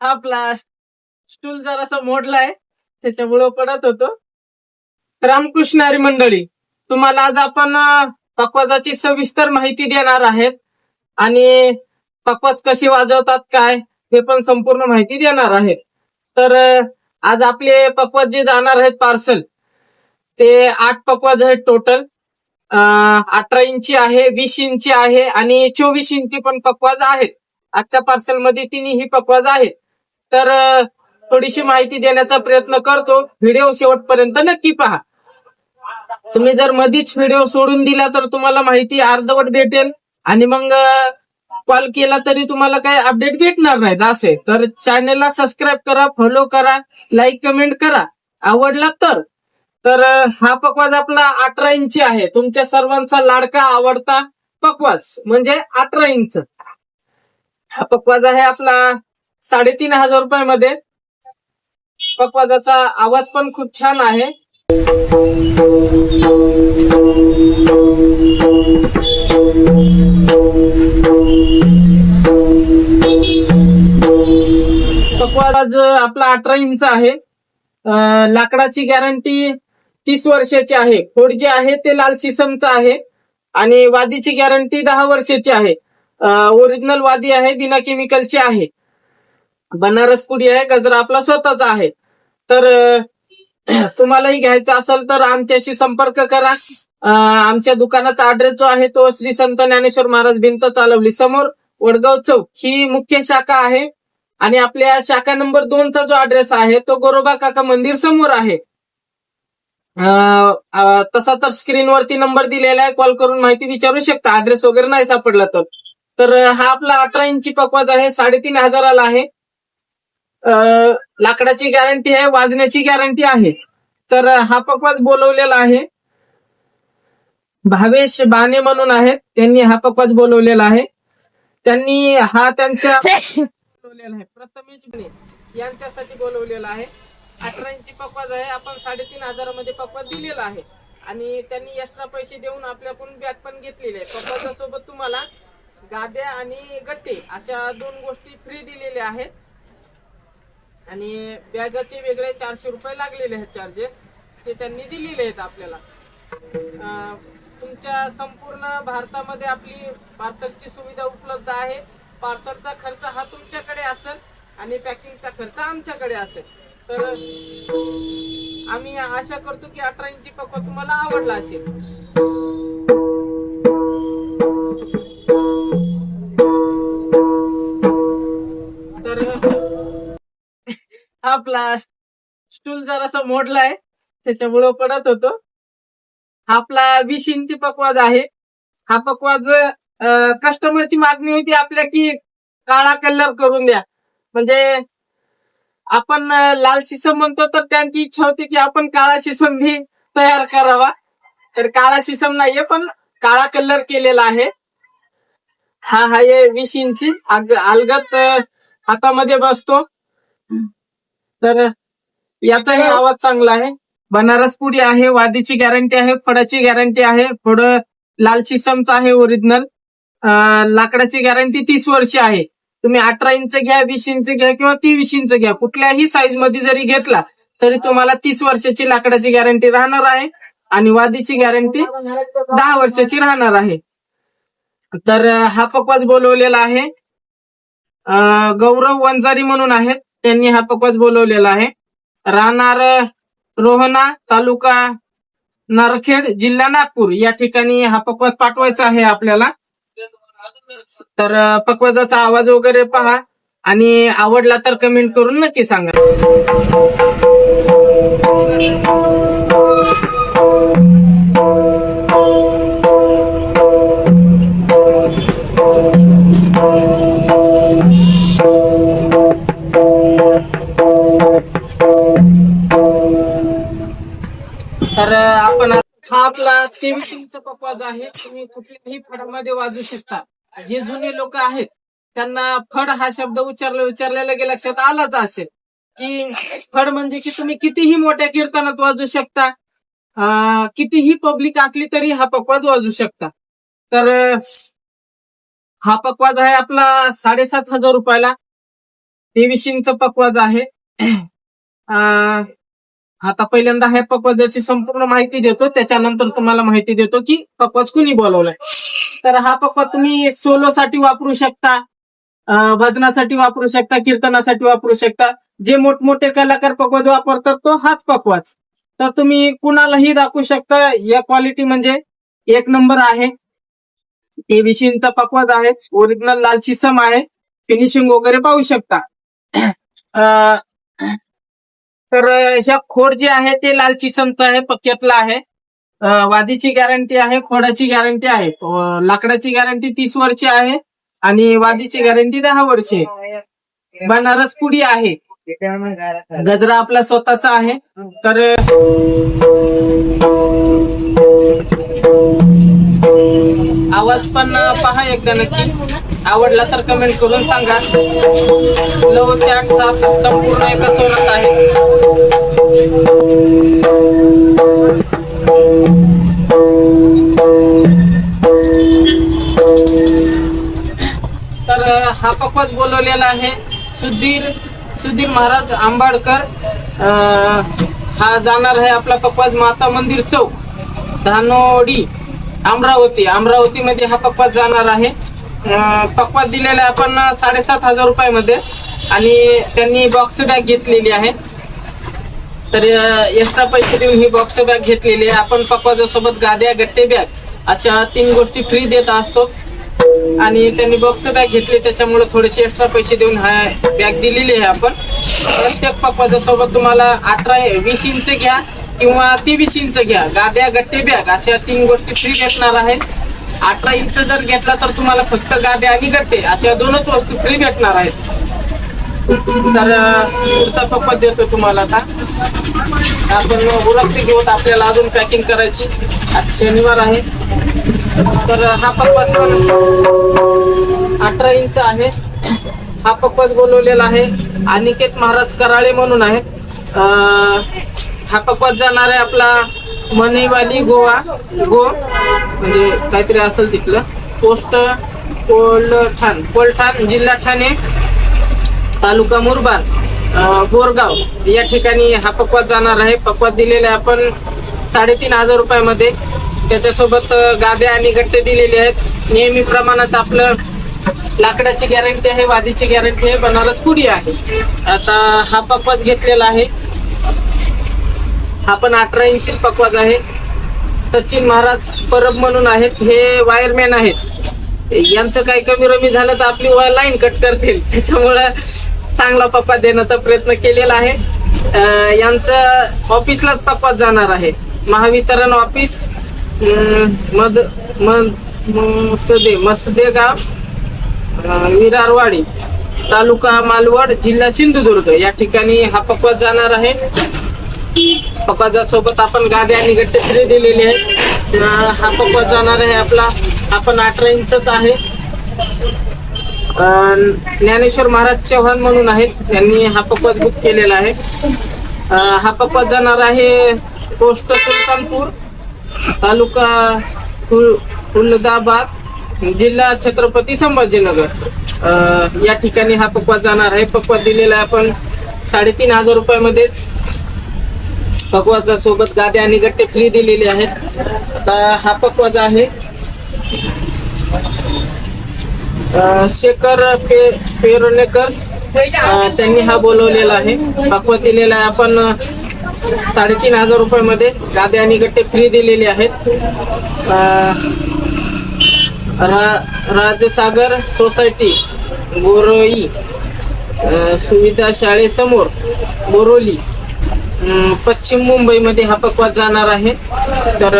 आपला स्टूल जरासा मोडलाय, त्याच्यामुळं पडत होतो. रामकृष्ण हरी मंडळी, तुम्हाला आज आपण पकवाजाची सविस्तर माहिती देणार आहेत आणि पकवाज कशी वाजवतात काय हे पण संपूर्ण माहिती देणार आहेत. तर आज आपले पकवाज जे जाणार आहेत पार्सल, ते 8 पकवाज आहेत टोटल. 18 इंची आहे, 20 इंची आहे आणि 24 इंची पण पकवाज आहेत. आजच्या पार्सल मध्ये तिन्ही पकवाज आहेत. तर थोडीशी माहिती देण्याचा प्रयत्न करतो. व्हिडिओ शेवटपर्यंत नक्की पहा. तुम्ही जर मधीच व्हिडिओ सोडून दिला तर तुम्हाला माहिती अर्धवट भेटेल आणि मग कॉल केला तरी तुम्हाला काही अपडेट भेटणार नाहीत असे. तर चॅनलला सबस्क्राईब करा, फॉलो करा, लाईक कमेंट करा. आवडला तर तर हा पकवाज आपला 18 इंची आहे. तुमच्या सर्वांचा लाडका आवडता पकवाज म्हणजे 18 इंच. हा पकवाज आहे आपला 3,500 रुपयामध्ये. पकवाजाचा आवाज पण खूप छान आहे. पकवाज आपला 18 इंच आहे. लाकडाची गॅरंटी 30 वर्षाची आहे. खोड जे आहे ते लाल शिसमचं आहे आणि वादीची गॅरंटी 10 वर्षाची आहे. ओरिजिनल वादी आहे, बिना केमिकलची आहे. बनारस पुडी आहे, गजरा आपला स्वतःचा आहे. तर तुम्हालाही घ्यायचा असेल तर आमच्याशी संपर्क करा. आमच्या दुकानाचा ऍड्रेस जो आहे तो श्री संत ज्ञानेश्वर महाराज भिंत चालवली समोर वडगाव चौक ही मुख्य शाखा आहे. आणि आपल्या शाखा नंबर 2 चा जो ऍड्रेस आहे तो गोरोबा काका मंदिर समोर आहे. तसा तर स्क्रीनवरती नंबर दिलेला आहे, कॉल करून माहिती विचारू शकता ऍड्रेस वगैरे नाही सापडला तर. तर हा आपला 18 इंची पकवाज आहे, 3,500 आहे. लाकडाची गॅरंटी आहे, वाजण्याची गॅरंटी आहे. तर हा पकवाज बोलवलेला आहे भावेश बाने म्हणून आहेत, त्यांनी हा पकवाज बोलवलेला आहे. त्यांनी हा त्यांच्या बोलवलेला आहे प्रथमेश बाने यांच्यासाठी बोलवलेला आहे. 18 इंची पकवाज आहे. आपण 3,500 मध्ये पकवाज दिलेला आहे आणि त्यांनी एक्स्ट्रा पैसे देऊन आपल्याकडून बॅग पण घेतलेली आहे. पकवाजासोबत तुम्हाला गाद्या आणि गट्टे अशा 2 गोष्टी फ्री दिलेल्या आहेत आणि बॅगाचे वेगळे 400 रुपये लागलेले आहेत चार्जेस, ते त्यांनी दिलेले आहेत आपल्याला. तुमच्या संपूर्ण भारतामध्ये आपली पार्सलची सुविधा उपलब्ध आहे. पार्सलचा खर्च हा तुमच्याकडे असेल आणि पॅकिंगचा खर्च आमच्याकडे असेल. तर आम्ही आशा करतो की 18 इंची पकवाज तुम्हाला आवडला असेल. तर आपला स्टूल जरासा मोडलाय, त्याच्यामुळं पडत होतो. आपला 20 इंची पकवाज आहे. हा पकवाज कस्टमरची मागणी होती आपल्या की काळा कलर करून द्या, म्हणजे आपण लाल शिसम म्हणतो तर त्यांची इच्छा होती की आपण काळा शिसम भी तयार करावा. तर काळा शिसम नाहीये पण काळा कलर केलेला आहे. हा आहे 20 इंची, अलगत हातामध्ये बसतो. तर याचाही आवाज चांगला आहे. बनारस पुडी आहे, वादीची गॅरंटी आहे, फळाची गॅरंटी आहे. फळ लाल शिसमचं आहे ओरिजिनल. लाकडाची गॅरंटी 30 वर्ष आहे. तुम्ही 18 इंच घ्या, 20 इंच घ्या किंवा 23 इंच घ्या, कुठल्याही साईज मध्ये जरी घेतला तरी तुम्हाला 30 वर्षाची लाकडाची गॅरंटी राहणार आहे आणि वादीची गॅरंटी 10 वर्षाची राहणार आहे. तर हा पकवाज बोलवलेला आहे गौरव वंजारी म्हणून आहेत, त्यांनी हा पकवाज बोलवलेला आहे. राहणार रोहना, तालुका नारखेड, जिल्हा नागपूर या ठिकाणी हा पकवाज पाठवायचा आहे आपल्याला. तर पकवाजाचा आवाज वगैरे पहा आणि आवडला तर कमेंट करून नक्की सांगा. तर आपण हा आपला 23 इंच पकवाज आहे. तुम्ही कुठल्याही फडामध्ये वाजू शकता. जे जुने लोक आहेत त्यांना फड हा शब्द उच्चारल्या लगे लक्षात आलाच असेल की फड म्हणजे की तुम्ही कितीही मोठ्या कीर्तनात वाजू शकता, कितीही पब्लिक असली तरी हा पकवाज वाजू शकता. तर हा पकवाज आहे आपला 7,500 रुपयाला. 23 इंच पकवाज आहे. आता पहिल्यांदा ह्या पकवाजाची संपूर्ण माहिती देतो, त्याच्यानंतर तुम्हाला माहिती देतो की पकवाज कुणी बोलवलाय. तर हा पकवाज तुम्ही सोलोसाठी वापरू शकता, भजनासाठी वापरू शकता, कीर्तनासाठी वापरू शकता. जे मोठमोठे कलाकार पकवाज वापरतात तो हाच पकवाज. तर तुम्ही कुणालाही दाखवू शकता. या क्वालिटी म्हणजे एक नंबर आहे. 23 इंच पकवाज आहे, ओरिजिनल लाल शिसम आहे. फिनिशिंग वगैरे पाहू शकता. तर ह्या खोड जे आहे ते लाल शिसमचं आहे, पक्क्यातलं आहे. वादीची गॅरंटी आहे, खोडाची गॅरंटी आहे. लाकडाची गॅरंटी 30 वर्षे आहे आणि वादीची गॅरंटी 10 वर्षे. बनारस पुडी आहे. गजरा आपला स्वतःचा आहे. तर आवाज पण पहा एकदा नक्की. आवडला तर कमेंट करून सांगा. लव चॅट संपूर्ण एका स्वरात आहे. तर हा पकवाज बोलवलेला आहे सुधीर महाराज आंबाडकर. हा जाणार आहे आपला पकवाज माता मंदिर चौक, धानोडी, अमरावती मध्ये हा पकवाज जाणार आहे. पकवाज दिलेला आहे आपण 7,500 रुपयामध्ये आणि त्यांनी बॉक्स बॅग घेतलेली आहे. तर एक्स्ट्रा पैसे देऊन ही बॉक्स बॅग घेतलेली आहे. आपण पकवाजासोबत गाद्या, गट्टे बॅग अशा 3 गोष्टी फ्री देत असतो आणि त्यांनी बॉक्स बॅग घेतली, त्याच्यामुळे थोडेसे एक्स्ट्रा पैसे देऊन हा बॅग दिलेली आहे. आपण प्रत्येक पकवाजासोबत तुम्हाला 20 इंच घ्या किंवा 23 इंच घ्या, गाद्या, गट्टे बॅग अशा 3 गोष्टी फ्री भेटणार आहेत. 18 इंच जर घेतला तर तुम्हाला फक्त गाद्या आणि गट्टे अशा 2च वस्तू फ्री भेटणार आहेत. तर पुढचा पकवाज देतो तुम्हाला. आता आपण उरकते घेऊत, आपल्याला अजून पॅकिंग करायची. आज शनिवार आहे. तर हा पकवाज 18 इंच आहे. हा पकवाज बोलवलेला आहे अनिकेत महाराज कराळे म्हणून आहे. हा पकवाज जाणार आहे आपला मनेवाली गोवा म्हणजे काहीतरी असेल तिथलं, पोस्ट कोलठाण, जिल्हा ठाणे, तालुका मुरबाड, बोरगाव या ठिकाणी हा पकवाज जाणार आहे. पकवाज दिलेला आहे आपण 3,500 रुपयामध्ये. त्याच्यासोबत गाद्या आणि गट्टे दिलेले आहेत. नेहमी प्रमाणात आपलं लाकडाची गॅरंटी आहे, वादीची गॅरंटी आहे, बनारस पुडी आहे. आता हा पकवाज घेतलेला आहे. हा पण 18 इंची पकवाज आहे. सचिन महाराज परब म्हणून आहेत, हे वायरमॅन आहेत. यांचं काही कमी रमी झालं तर आपली लाईन कट करतील, त्याच्यामुळं चांगला पकवाज देण्याचा प्रयत्न केलेला आहे. यांचं ऑफिसलाच पकवाज जाणार आहे. महावितरण ऑफिस, मसदेगाव, विरारवाडी, तालुका मालवड, जिल्हा सिंधुदुर्ग या ठिकाणी हा पकवाज जाणार आहे. पकवाजासोबत आपण गाद्या आणि गट्टे फ्री दिलेले आहेत. हा पकवाज जाणार आहे आपला. आपण 18 इंचच आहे. ज्ञानेश्वर महाराज चव्हाण म्हणून आहेत, त्यांनी हा पकवाज बुक केलेला आहे. हा पकवाज जाणार आहे पोस्ट सुलतानपूर, तालुका खुलदाबाद, जिल्हा छत्रपती संभाजीनगर या ठिकाणी हा पकवाज जाणार आहे. पकवाज दिलेला आहे आपण 3,500 रुपयामध्येच. पकवाजासोबत गाद्या आणि गट्टे फ्री दिलेले आहेत. आता हा पकवाज आहे शेखर पेरनेकर, त्यांनी हा बोलवलेला आहे. पकवाज दिलेला आहे आपण 3,500 रुपयामध्ये. गाद्या आणि गट्टे फ्री दिलेले आहेत. राजसागर सोसायटी, गोरोई, सुविधा शाळेसमोर, बोरोली, पश्चिम मुंबईमध्ये हा पकवाज जाणार आहे. तर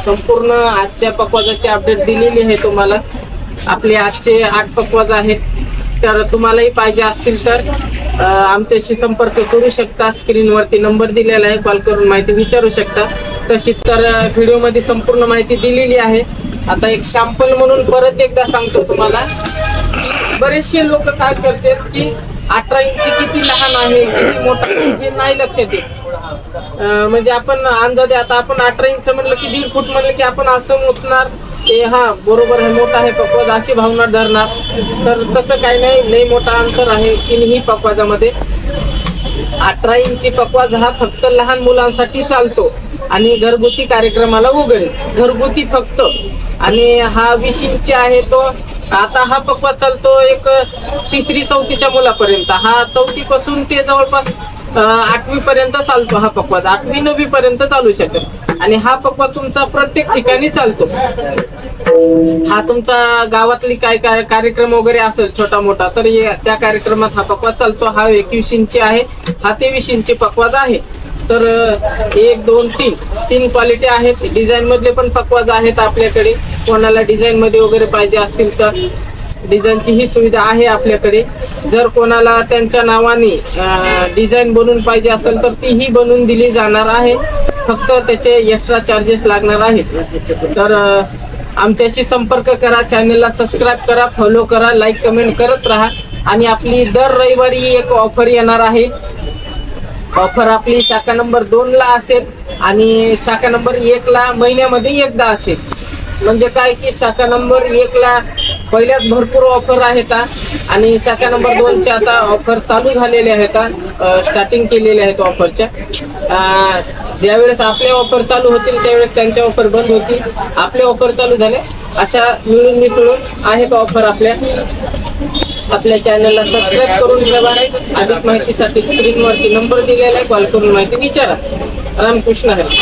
संपूर्ण आजच्या पकवाजाची अपडेट दिलेली आहे तुम्हाला. आपले आजचे 8 पकवाज आहेत. तर तुम्हालाही पाहिजे असतील तर आमच्याशी संपर्क करू शकता. स्क्रीनवरती नंबर दिलेला आहे, कॉल करून माहिती विचारू शकता. तशी तर व्हिडिओमध्ये संपूर्ण माहिती दिलेली आहे. आता एक सॅम्पल म्हणून परत एकदा सांगतो तुम्हाला. बरेचसे लोक काय करतात की 18 इंची किती लहान आहे, किती मोठा हे नाही लक्षात येत. म्हणजे आपण अंदाजे आता आपण 18 इंच म्हणलं की 1.5 फूट म्हणलं की आपण असं मोजणार ते हा बरोबर आहे, मोठा आहे पकवाज अशी भावना धरणार, तर तसं काही नाही, लई मोठा अंतर आहे तिन्ही पकवाजामध्ये. 18 इंची पकवाज हा फक्त लहान मुलांसाठी चालतो आणि घरगुती कार्यक्रमाला वगैरेच घरगुती फक्त. आणि हा 20 इंची आहे तो. आता हा पकवाज चालतो एक 3री-4थीच्या मुलापर्यंत. हा 4थी पासून ते जवळपास 8वी पर्यंत चालतो हा पकवाज. 8वी-9वी पर्यंत चालू शकेल. आणि हा पकवाज तुमचा प्रत्येक ठिकाणी चालतो. हा तुमचा गावातली काय कार्यक्रम वगैरे असेल छोटा मोठा, तर त्या कार्यक्रमात हा पकवाज चालतो. हा 21 इंची आहे, हा 23 इंची पकवाज आहे. तर 1, 2, 3 क्वालिटी आहेत. डिझाईन मधले पण पकवाज आहेत आपल्याकडे. कोणाला डिझाईन मध्ये वगैरे पाहिजे असतील तर डिझाईनची ही सुविधा आहे आपल्याकडे. जर कोणाला त्यांच्या नावाने डिझाईन बनवून पाहिजे असेल तर तीही बनवून दिली जाणार आहे. फक्त त्याचे एक्स्ट्रा चार्जेस लागणार आहेत. तर आमच्याशी संपर्क करा, चॅनलला सबस्क्राईब करा, फॉलो करा, लाईक कमेंट करत राहा. आणि आपली दर रविवारी एक ऑफर येणार आहे. ऑफर आपली शाखा नंबर 2 ला असेल आणि शाखा नंबर 1 ला महिन्यामध्ये एकदा असेल. म्हणजे काय की शाखा नंबर 1 ला पहिल्याच भरपूर ऑफर आहेत आणि शाखा नंबर 2 च्या आता ऑफर चालू झालेल्या आहेत, स्टार्टिंग केलेल्या आहेत ऑफरच्या. ज्यावेळेस आपल्या ऑफर चालू होतील त्यावेळेस त्यांच्या ऑफर बंद होतील. आपल्या ऑफर चालू झाले अशा मिळून मिसळून आहेत ऑफर आपल्या. आपल्या चॅनलला सबस्क्राईब करून ठेवा. अधिक माहितीसाठी स्क्रीनवरती नंबर दिलेला आहे, कॉल करून माहिती विचारा. रामकृष्ण हरी.